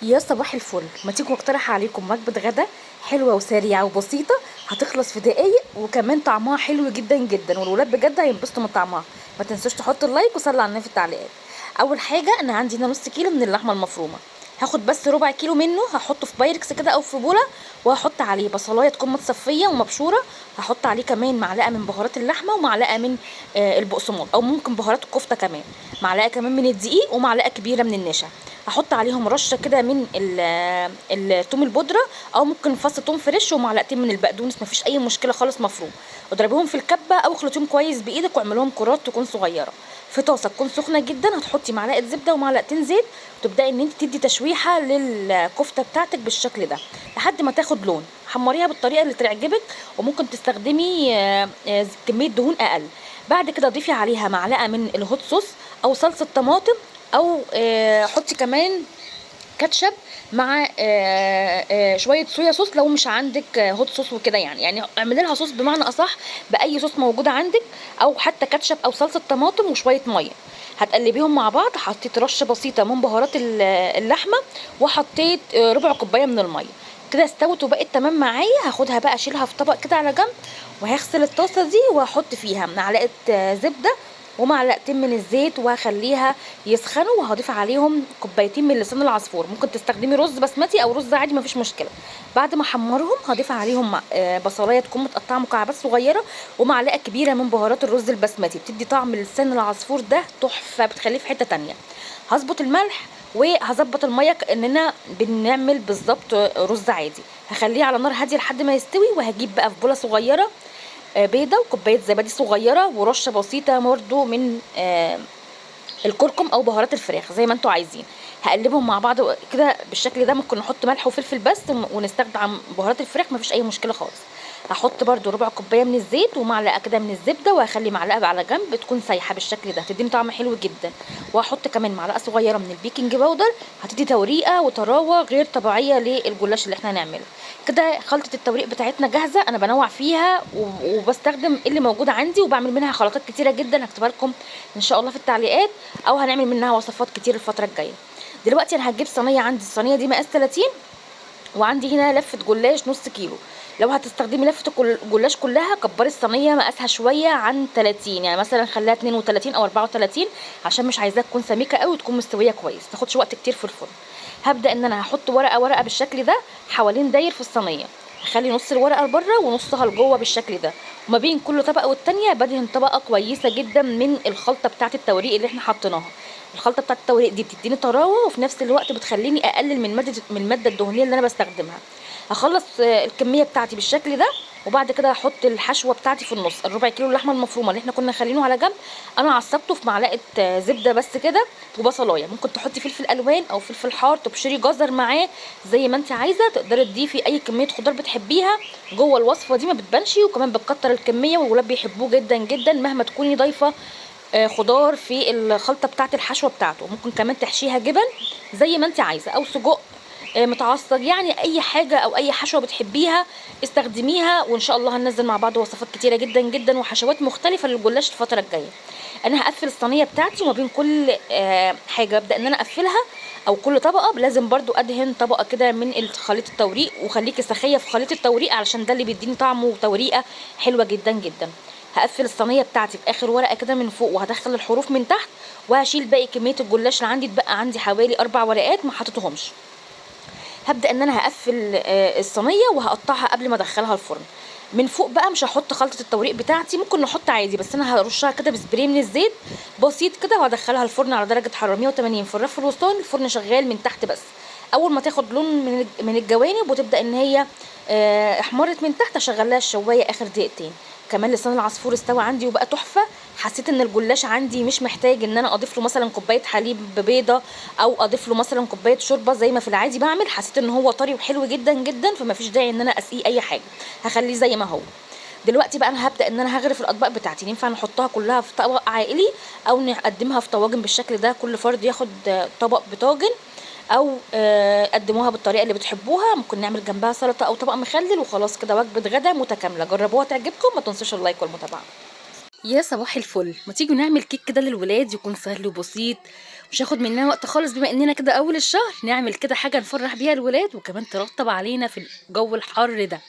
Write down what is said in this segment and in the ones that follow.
يا صباح الفل، ما تيجوا اقترح عليكم وجبة غدا حلوة وسريعة وبسيطة، هتخلص في دقايق وكمان طعمها حلو جدا جدا والولاد بجد هينبسطوا من طعمها. ما تنسوش تحطوا اللايك وصلوا على النبي في التعليقات. اول حاجة انا عندي هنا نص كيلو من اللحمة المفرومة، هاخد بس ربع كيلو منه هحطه في بايركس كده او في بولة، وهحط عليه بصلاية تكون متصفية ومبشورة. هحط عليه كمان معلقة من بهارات اللحمة ومعلقة من البقسماط او ممكن بهارات الكفتة كمان، معلقة كمان من الدقيق ومعلقة كبيرة من النشا. هحط عليهم رشه كده من الثوم البودره، او ممكن فص ثوم فريش ومعلقتين من البقدونس، مفيش اي مشكله خالص مفروم. اضربيهم في الكبه او اخلطيهم كويس بايدك واعملهم كرات تكون صغيره. في طاسه تكون سخنه جدا هتحطي معلقه زبده ومعلقتين زيت، وتبداي ان انت تدي تشويحه للكفته بتاعتك بالشكل ده لحد ما تاخد لون. حمريها بالطريقه اللي تعجبك، وممكن تستخدمي كميه دهون اقل. بعد كده ضيفي عليها معلقه من الهوت صوص او صلصه طماطم، او حطي كمان كاتشب مع شويه صويا صوص لو مش عندك هوت صوص وكده، يعني اعملي لها صوص بمعنى اصح باي صوص موجود عندك، او حتى كاتشب او صلصه طماطم وشويه ميه. هتقلبيهم مع بعض. حطيت رشه بسيطه من بهارات اللحمه، وحطيت ربع كوبايه من الميه. كده استوت وبقت تمام معايا. هاخدها بقى اشيلها في طبق كده على جنب، وهغسل الطاسه دي وهحط فيها معلقه زبده ومعلقتين من الزيت، وهخليها يسخنوا، وهضيف عليهم كوبايتين من لسان العصفور. ممكن تستخدمي رز بسمتي او رز عادي مفيش مشكله. بعد ما احمرهم هضيف عليهم بصلايه تكون متقطعه مكعبات صغيره، ومعلقه كبيره من بهارات الرز البسمتي، بتدي طعم لسان العصفور ده تحفه، بتخليه في حته تانية. هظبط الملح وهظبط الميه كاننا بنعمل بالظبط رز عادي. هخليه على نار هاديه لحد ما يستوي، وهجيب بقى في بوله صغيره بيضه وكوبايه زبادي صغيره ورشه بسيطه برده من الكركم او بهارات الفراخ زي ما انتوا عايزين. هقلبهم مع بعض كده بالشكل ده. ممكن نحط ملح وفلفل بس ونستخدم بهارات الفراخ، مفيش اي مشكله خالص. هحط برده ربع كوبايه من الزيت ومعلقه كده من الزبده، وهخلي معلقه على جنب تكون سايحه بالشكل ده تديني طعم حلو جدا. وهحط كمان معلقه صغيره من البيكنج باودر، هتدي توريقه وطراوه غير طبيعيه للجلاش اللي احنا هنعمله. كده خلطه التوريق بتاعتنا جاهزه. انا بنوع فيها وبستخدم اللي موجود عندي، وبعمل منها خلطات كتيره جدا هكتبها لكم ان شاء الله في التعليقات، او هنعمل منها وصفات كتير الفتره الجايه. دلوقتي انا هجيب صينيه، عندي الصينيه دي مقاس 30، وعندي هنا لفه جلاش نص كيلو. لو هتستخدمي لفه الجلاش كلها كبري الصينيه مقاسها شويه عن 30، يعني مثلا خليها 32 او 34، عشان مش عايزاها تكون سميكه قوي وتكون مستويه كويس تاخدش وقت كتير في الفرن. هبدا ان انا هحط ورقه ورقه بالشكل ده حوالين داير في الصينيه. هخلي نص الورقه لبره ونصها لجوه بالشكل ده، وما بين كل طبقه والتانيه بدهن طبقه كويسه جدا من الخلطه بتاعه التوريق اللي احنا حطيناها. الخلطه بتاعه التوريق دي بتديني طراوه، وفي نفس الوقت بتخليني اقلل من الماده الدهنيه اللي انا بستخدمها. هخلص الكميه بتاعتي بالشكل ده، وبعد كده هحط الحشوه بتاعتي في النص. الربع كيلو اللحمه المفرومه اللي احنا كنا خالينه على جنب، انا عصبته في معلقه زبده بس كده وبصلايه. ممكن تحطي فلفل الوان او فلفل حار، تبشري جزر معاه زي ما انت عايزه. تقدري تضيفي اي كميه خضار بتحبيها جوه الوصفه دي، ما بتبانش، وكمان بتكتر الكميه والولاد بيحبوه جدا جدا مهما تكوني ضايفه خضار في الخلطه بتاعه الحشوه بتاعته. ممكن كمان تحشيها جبن زي ما انت عايزه، او سجق متعصج، يعني اي حاجه او اي حشوه بتحبيها استخدميها. وان شاء الله هننزل مع بعض وصفات كتيره جدا جدا وحشوات مختلفه للجلاش الفتره الجايه. انا هقفل الصينيه بتاعتي، وما بين كل حاجه ابدا ان انا اقفلها، او كل طبقه لازم برضو ادهن طبقه كده من خليط التوريق. وخليكي سخيه في خليط التوريق علشان ده اللي بيديني طعم وتوريقه حلوه جدا جدا. هقفل الصينيه بتاعتي في اخر ورقه كده من فوق، وهدخل الحروف من تحت، وهشيل باقي كميه الجلاش اللي عندي. اتبقى عندي حوالي 4 ورقات ما حطيتهمش. هبدا ان انا هقفل الصينيه وهقطعها قبل ما ادخلها الفرن. من فوق بقى مش هحط خلطه التوريق بتاعتي، ممكن نحط عادي، بس انا هرشها كده بسبراي من الزيت بسيط كده، وهدخلها الفرن على درجه حراره 180 في الرف الوسطاني. الفرن شغال من تحت بس. اول ما تاخد لون من الجوانب وتبدا ان هي احمرت من تحت، اشغلها الشوايه اخر دقيقتين. كمان لسان العصفور استوى عندي وبقى تحفه. حسيت ان الجلاش عندي مش محتاج ان انا اضيف له مثلا كوبايه حليب ببيضه، او اضيف له مثلا كوبايه شوربه زي ما في العادي بعمل. حسيت ان هو طري وحلو جدا جدا، فما فيش داعي ان انا اسقيه اي حاجه، هخليه زي ما هو. دلوقتي بقى انا هبدا ان انا هغرف الاطباق بتاعتي. ينفع نحطها كلها في طبق عائلي، او نقدمها في طواجن بالشكل ده، كل فرد ياخد طبق بطاجن، او قدموها بالطريقه اللي بتحبوها. ممكن نعمل جنبها سلطه او طبق مخلل، وخلاص كده وجبه غدا متكامله. جربوها تعجبكم، ما تنسوش اللايك والمتابعه. يا صباح الفل، ما تيجوا نعمل كيك كده للولاد يكون سهل وبسيط مش هاخد مننا وقت خالص، بما اننا كده اول الشهر نعمل كده حاجه نفرح بيها الولاد وكمان ترطب علينا في الجو الحر ده.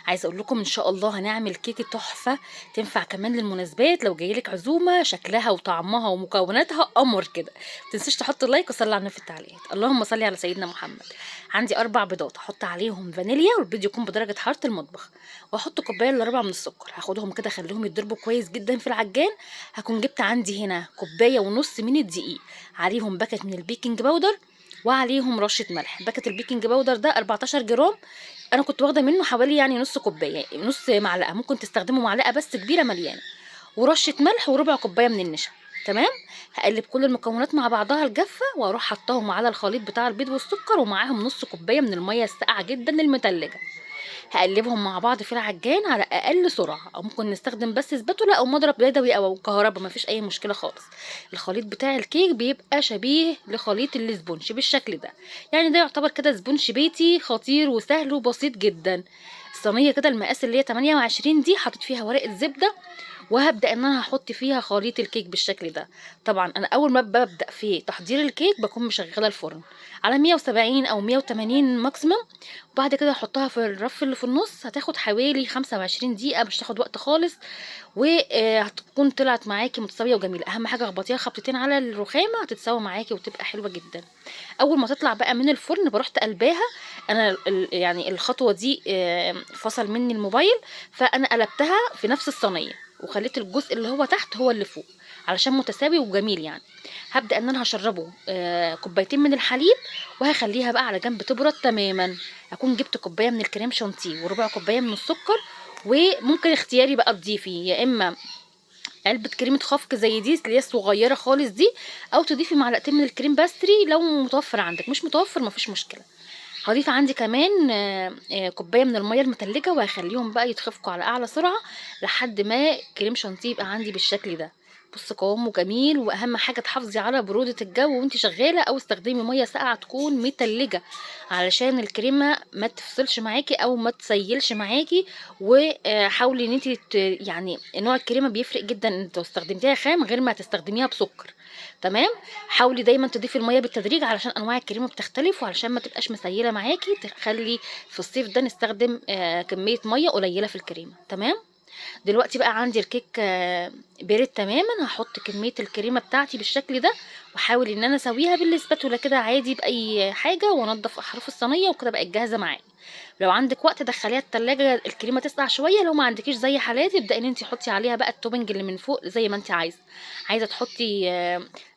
عايزه اقول لكم ان شاء الله هنعمل كيكه تحفه، تنفع كمان للمناسبات لو جايلك عزومه، شكلها وطعمها ومكوناتها قمر كده. متنسيش تحط اللايك وصلي على النبي في التعليقات. اللهم صل على سيدنا محمد. عندي 4 بيضات، هحط عليهم فانيليا والبيض يكون بدرجه حراره المطبخ، واحط كوبايه الا ربع من السكر. هاخدهم كده اخليهم يتضربوا كويس جدا في العجان. هكون جبت عندي هنا كوبايه ونص من الدقيق، عليهم باكت من البيكنج باودر، وعليهم رشه ملح. باكت البيكنج باودر ده 14 جرام، انا كنت واخده منه حوالي يعني نص كوبايه، نص معلقه، ممكن تستخدموا معلقه بس كبيره مليانه، ورشه ملح وربع كوبايه من النشا. تمام. هقلب كل المكونات مع بعضها الجافه واروح حطاهم على الخليط بتاع البيض والسكر، ومعاهم نص كوبايه من الميه الساقعه جدا المتلجه. هقلبهم مع بعض في العجان على اقل سرعه، او ممكن نستخدم بس سباتولا او مضرب يدوي او كهرباء، مفيش اي مشكله خالص. الخليط بتاع الكيك بيبقى شبيه لخليط الاسبونج بالشكل ده، يعني ده يعتبر كده سبونج بيتي خطير وسهل وبسيط جدا. الصينيه كده المقاس اللي هي 28 دي حطيت فيها ورقه زبده، وهبدا ان انا هحط فيها خليط الكيك بالشكل ده. طبعا انا اول ما ببدا في تحضير الكيك بكون مشغله الفرن على 170 او 180 ماكسيمم، وبعد كده احطها في الرف اللي في النص. هتاخد حوالي 25 دقيقه، مش تاخد وقت خالص، وهتكون طلعت معاكي متساويه وجميله. اهم حاجه اخبطيها خبطتين على الرخامه هتتساوى معاكي وتبقى حلوه جدا. اول ما تطلع بقى من الفرن بروح قلباها. انا يعني الخطوه دي فصل مني الموبايل، فانا قلبتها في نفس الصينيه وخليت الجزء اللي هو تحت هو اللي فوق علشان متساوي وجميل يعني. هبدا ان انا هشربه كوبايتين من الحليب، وهخليها بقى على جنب تبرد تماما. اكون جبت كوبايه من الكريم شانتيه وربع كوبايه من السكر، وممكن اختياري بقى تضيفي يا اما علبة كريمة خفق زي دي اللي هي الصغيرة خالص دي، او تضيفي معلقتين من الكريم باستري لو متوفر عندك. مش متوفر مفيش مشكلة. هضيف عندي كمان كوبايه من الميه المتلجه، وهخليهم بقى يتخفقوا على اعلى سرعه لحد ما كريم شانتيه يبقى عندي بالشكل ده. بص قوامه جميل، واهم حاجه تحافظي على بروده الجو وانت شغاله، او استخدمي ميه ساقعه تكون متلجه علشان الكريمه ما تفصلش معاكي او ما تسيلش معاكي. وحاولي ان انت يعني نوع الكريمه بيفرق جدا انت استخدمتيها خام غير ما تستخدميها بسكر. تمام. حاولي دايما تضيفي الميه بالتدريج علشان انواع الكريمه بتختلف، وعلشان ما تبقاش مسيله معاكي. تخلي في الصيف ده نستخدم كميه ميه قليله في الكريمه. تمام. دلوقتي بقى عندي الكيك بارد تماما. هحط كميه الكريمه بتاعتي بالشكل ده، واحاول ان انا اسويها بالاسباتولا كده عادي باي حاجه، وانضف احراف الصينيه، وكده بقت جاهزه معايا. لو عندك وقت دخليها التلاجة الكريمه تسقع شويه. لو ما عندكيش زي حالاتي ابدأي ان انت حطي عليها بقى التوبنج اللي من فوق زي ما انت عايزه. عايزه تحطي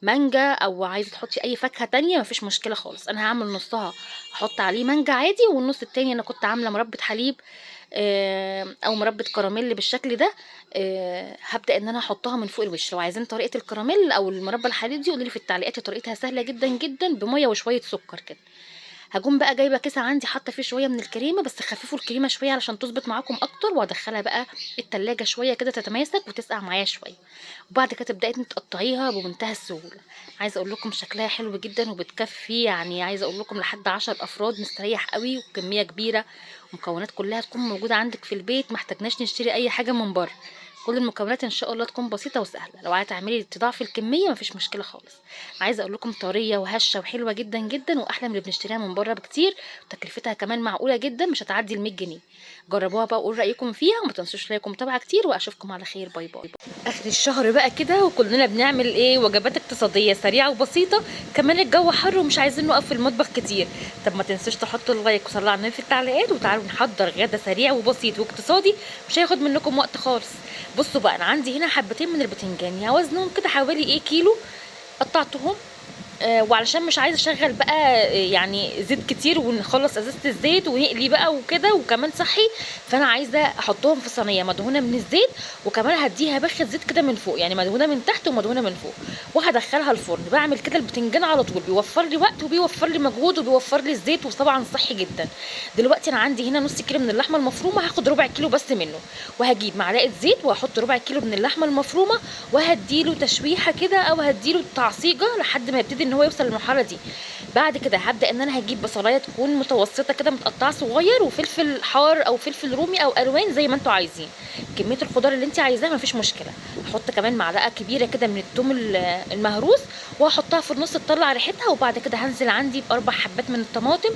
مانجا، او عايزه تحطي اي فاكهه تانية مفيش مشكله خالص. انا هعمل نصها احط عليه مانجا عادي، والنص التاني انا كنت عامله مربى حليب او مربى كراميل بالشكل ده. هبدا ان انا احطها من فوق الوش. لو عايزين طريقه الكراميل او المربى الحليب دي قولي لي في التعليقات، طريقتها سهله جدا جدا بميه وشويه سكر كده. هاقوم بقى جايبه كيس عندي حاطه فيه شويه من الكريمه، بس خففوا الكريمه شويه علشان تظبط معاكم اكتر، وادخلها بقى التلاجة شويه كده تتماسك وتسقع معايا شويه. وبعد كده تبداي انت تقطعيها بمنتهى السهوله. عايزه اقول لكم شكلها حلو جدا وبتكفي، يعني عايزه اقول لكم لحد 10 افراد مستريح قوي، وكميه كبيره، ومكونات كلها تكون موجوده عندك في البيت، محتاجناش نشتري اي حاجه من بره. كل المكونات ان شاء الله تكون بسيطه وسهله. لو عايزه تعملي تضاعفي الكميه مفيش مشكله خالص. عايزه اقول لكم طريه وهشه وحلوه جدا جدا، واحلى من اللي بنشتريها من بره بكتير، وتكلفتها كمان معقوله جدا، مش هتعدي ال 100 جنيه. جربوها بقى وقولوا رايكم فيها، وما تنسوش لايك ومتابعه كتير، واشوفكم على خير. باي باي. اخر الشهر بقى كده وكلنا بنعمل ايه؟ وجبات اقتصاديه سريعه وبسيطه، كمان الجو حر ومش عايزين نقف في المطبخ كتير. طب ما تنسوش تحطوا اللايك وصلوا على النبي في التعليقات، وتعالوا نحضر غدا سريع وبسيط واقتصادي مش هياخد منكم وقت خالص. بصوا بقى، انا عندي هنا حبتين من البتنجان، يعني وزنهم كده حوالي كيلو. قطعتهم وعلشان مش عايزه اشغل بقى يعني زيت كتير ونخلص ازازه الزيت ونقلي بقى وكده، وكمان صحي. فانا عايزه احطهم في صينيه مدهونه من الزيت، وكمان هديها بخه زيت كده من فوق، يعني مدهونه من تحت ومدهونه من فوق، وهدخلها الفرن. بعمل كده البتنجان على طول، بيوفر لي وقت وبيوفر لي مجهود وبيوفر لي الزيت، وطبعا صحي جدا. دلوقتي انا عندي هنا نص كيلو من اللحمه المفرومه، هاخد ربع كيلو بس منه، وهجيب معلقه زيت واحط ربع كيلو من اللحمه المفرومه، وهديله تشويحه كده او هديله تعصيجه لحد ما يبتدي ان هو يوصل للمرحله دي. بعد كده هبدا ان انا هجيب بصلايه تكون متوسطه كده متقطعه صغير، وفلفل حار او فلفل رومي او الوان زي ما انتوا عايزين. كميه الخضار اللي انت عايزاها مفيش مشكله. هحط كمان معلقه كبيره كده من الثوم المهروس، وهحطها في النص تطلع ريحتها. وبعد كده هنزل عندي ب4 حبات من الطماطم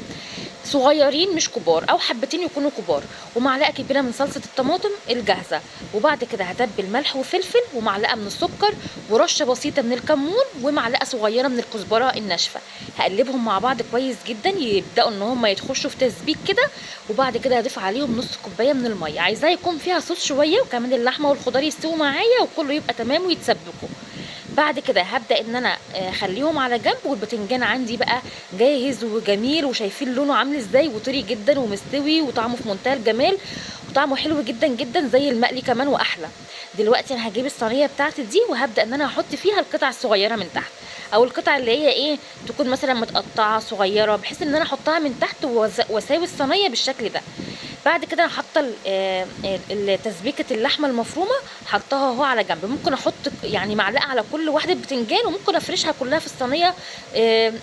صغيرين مش كبار، او حبتين يكونوا كبار، ومعلقه كبيره من صلصه الطماطم الجاهزه. وبعد كده هتبل ملح وفلفل ومعلقه من السكر ورشه بسيطه من الكمون ومعلقه صغيره من الكزبره الناشفه. هقلبهم مع بعض كويس جدا، يبداوا ان هم يتخشوا في تسبيك كده. وبعد كده هضيف عليهم نص كوبايه من الميه، عايزاه يكون فيها صوص شويه، وكمان اللحمه والخضار يستووا معايا وكله يبقى تمام ويتسبكوا. بعد كده هبدا ان انا اخليهم على جنب، والبتنجان عندي بقى جاهز وجميل، وشايفين لونه عامل ازاي وطري جدا ومستوي وطعمه في منتهى الجمال، وطعمه حلو جدا جدا زي المقلي كمان واحلى. دلوقتي انا هجيب الصينيه بتاعتي دي وهبدا ان انا احط فيها القطع الصغيره من تحت، او القطع اللي هي ايه تكون مثلا متقطعه صغيره، بحيث ان انا احطها من تحت واساوي الصينيه بالشكل ده. بعد كده انا حاطه تسبيكه اللحمه المفرومه، حطها اهو على جنب. ممكن احط يعني معلقه على كل واحده بتنجان، وممكن افرشها كلها في الصينيه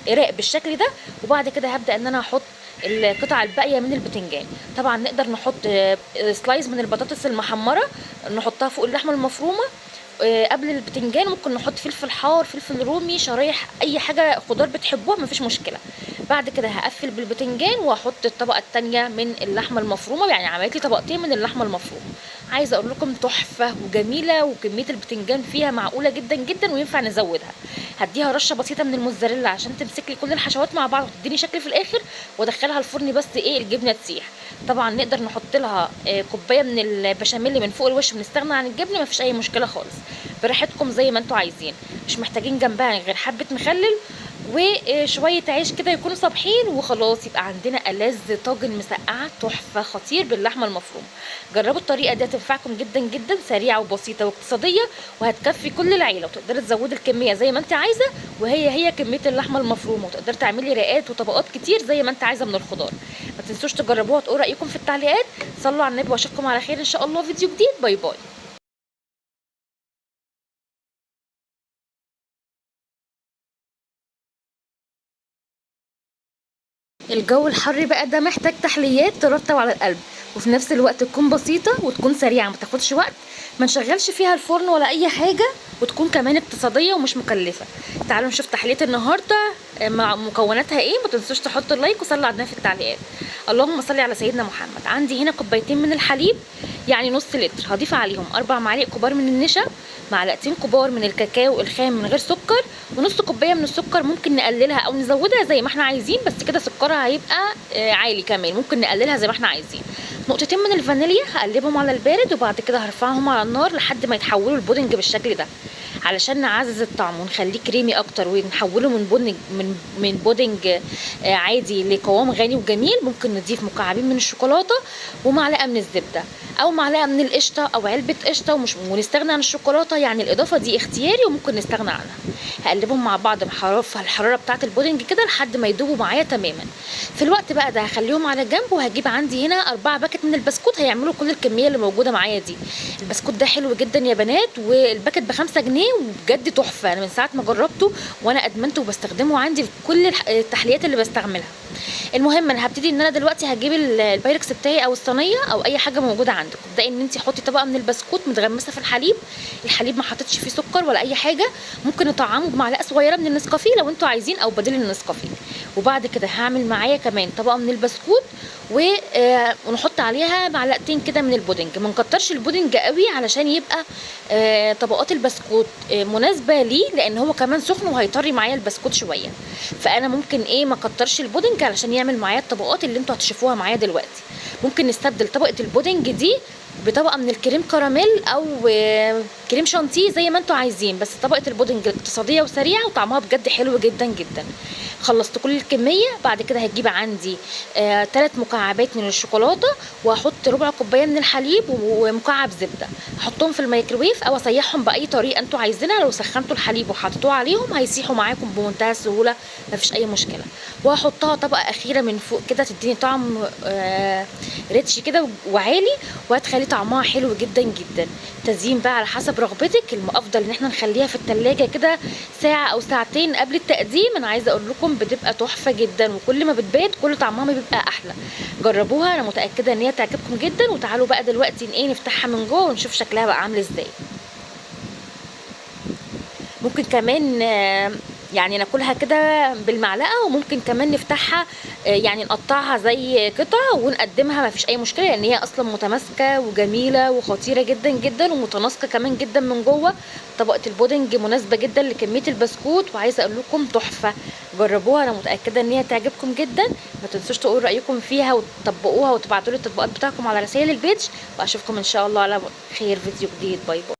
راق بالشكل ده. وبعد كده هبدا ان انا احط القطع الباقيه من البتنجان. طبعا نقدر نحط سلايز من البطاطس المحمره نحطها فوق اللحمه المفرومه قبل البتنجان. ممكن نحط فلفل حار، فلفل رومي، شرايح، اي حاجه خضار بتحبوها مفيش مشكله. بعد كده هقفل بالبتنجان واحط الطبقه الثانيه من اللحمه المفرومه، يعني عملت لي طبقتين من اللحمه المفرومه. عايزه اقول لكم تحفه وجميله، وكميه البتنجان فيها معقوله جدا جدا وينفع نزودها. هديها رشه بسيطه من الموتزاريلا عشان تمسك لي كل الحشوات مع بعض وتديني شكل في الاخر، وادخلها الفرن بس ايه الجبنه تسيح. طبعا نقدر نحط لها كوبايه من البشاميل من فوق الوش ونستغنى عن الجبنه، مفيش اي مشكله خالص، براحتكم زي ما انتوا عايزين. مش محتاجين جنبها غير حبه مخلل وشويه عيش كده يكونوا صابحين وخلاص، يبقى عندنا ألذ طاجن مسقعه تحفه خطير باللحمه المفرومه. جربوا الطريقه دي هتنفعكم جدا جدا، سريعه وبسيطه واقتصاديه، وهتكفي كل العيله، وتقدري تزودي الكميه زي ما انت عايزه، وهي كميه اللحمه المفرومه، وتقدري تعملي رقات وطبقات كتير زي ما انت عايزه من الخضار. ما تنسوش تجربوها وتقولوا رايكم في التعليقات. صلوا على النبي واشوفكم على خير ان شاء الله فيديو جديد. باي باي. الجو الحر بقى ده محتاج تحليات ترطب على القلب، وفي نفس الوقت تكون بسيطه وتكون سريعه ما تاخدش وقت، ما نشغلش فيها الفرن ولا اي حاجه، وتكون كمان اقتصاديه ومش مكلفه. تعالوا نشوف تحليه النهارده مع مكوناتها ايه. ما تنسوش تحطوا اللايك وصلوا على النبي في التعليقات. اللهم صل على سيدنا محمد. عندي هنا كوبايتين من الحليب يعني نص لتر، هضيف عليهم 4 معالق كبار من النشا، معلقتين كبار من الكاكاو الخام من غير سكر، ونص كوبايه من السكر ممكن نقللها او نزودها زي ما احنا عايزين، بس كده سكرها هيبقى عالي كمان، ممكن نقللها زي ما احنا عايزين. نقطتين من الفانيليا هقلبهم على البارد، وبعد كده هرفعهم على النار لحد ما يتحولوا البودنج بالشكل ده، علشان نعزز الطعم ونخليه كريمي اكتر ونحوله من بودنج من بودنج عادي لقوام غني وجميل. ممكن نضيف مكعبين من الشوكولاته ومعلقه من الزبده او معلقه من القشطه او علبه قشطه، ونستغنى عن الشوكولاته، يعني الاضافه دي اختياري وممكن نستغنى عنها. هقلبهم مع بعض في الحراره بتاعه البودنج كده لحد ما يدوبوا معايا تماما. في الوقت بقى ده هخليهم على جنب، وهجيب عندي هنا 4 باكت من البسكوت هيعملوا كل الكميه اللي موجوده معايا دي. البسكوت ده حلو جدا يا بنات، والباكت ب5 جنيه وبجد تحفه. انا من ساعه ما جربته وانا ادمنته وبستخدمه عندي في كل التحليات اللي بستعملها. المهم انا هبتدي ان انا دلوقتي هجيب البايركس بتاعي او الصينيه او اي حاجه موجوده عندكم. ابداي ان انت حطي طبقه من البسكوت متغمسه في الحليب. الحليب ما حطيتش فيه سكر ولا اي حاجه، ممكن نطعمه بمعلقه صغيره من النسكافيه لو انتوا عايزين او بديل النسكافيه. وبعد كده هعمل معايا كمان طبقه من البسكوت ونحط عليها معلقتين كده من البودنج. ما نكترش البودنج قوي علشان يبقى طبقات البسكوت مناسبه ليه، لان هو كمان سخن وهيطري معايا البسكوت شويه. فانا ممكن ما اكترش البودنج علشان يعمل معايا الطبقات اللي انتوا هتشوفوها معايا دلوقتي. ممكن نستبدل طبقه البودنج دي بطبقه من الكريم كراميل او كريم شانتيه زي ما انتوا عايزين، بس طبقه البودنج اقتصاديه وسريعه وطعمها بجد حلو جدا جدا. خلصت كل الكميه. بعد كده هجيب عندي 3 مكعبات من الشوكولاته، وهحط ربع كوبايه من الحليب ومكعب زبده، احطهم في الميكروويف او اسيحهم باي طريقه انتوا عايزينها. لو سخنتوا الحليب وحطيتوه عليهم هيسيحوا معاكم بمنتهى السهوله، مفيش اي مشكله. وهحطها طبقه اخيره من فوق كده تديني طعم ريتش كده وعالي، وهتخلي طعمها حلو جدا جدا. تزيين بقى على حسب رغبتك. الافضل ان احنا نخليها في التلاجة كده ساعه او ساعتين قبل التقديم. انا عايزه اقول لكم بتبقى تحفه جدا، وكل ما بتبات كل طعمها بيبقى احلى. جربوها، انا متاكده ان هي تعجبكم جدا. وتعالوا بقى دلوقتي نفتحها من جوه ونشوف شكلها بقى عامل ازاي. ممكن كمان يعني ناكلها كده بالمعلقه، وممكن كمان نفتحها يعني نقطعها زي قطع ونقدمها، ما فيش اي مشكله، لان هي اصلا متماسكه وجميله وخطيره جدا جدا ومتناسقه كمان جدا من جوه. طبقه البودنج مناسبه جدا لكميه البسكوت، وعايزه اقول لكم تحفه. جربوها، انا متاكده ان هي تعجبكم جدا. ما تنسوش تقولوا رايكم فيها وتطبقوها وتبعتوا لي التطبيقات بتاعكم على رسائل البيج، واشوفكم ان شاء الله على خير فيديو جديد. باي باي.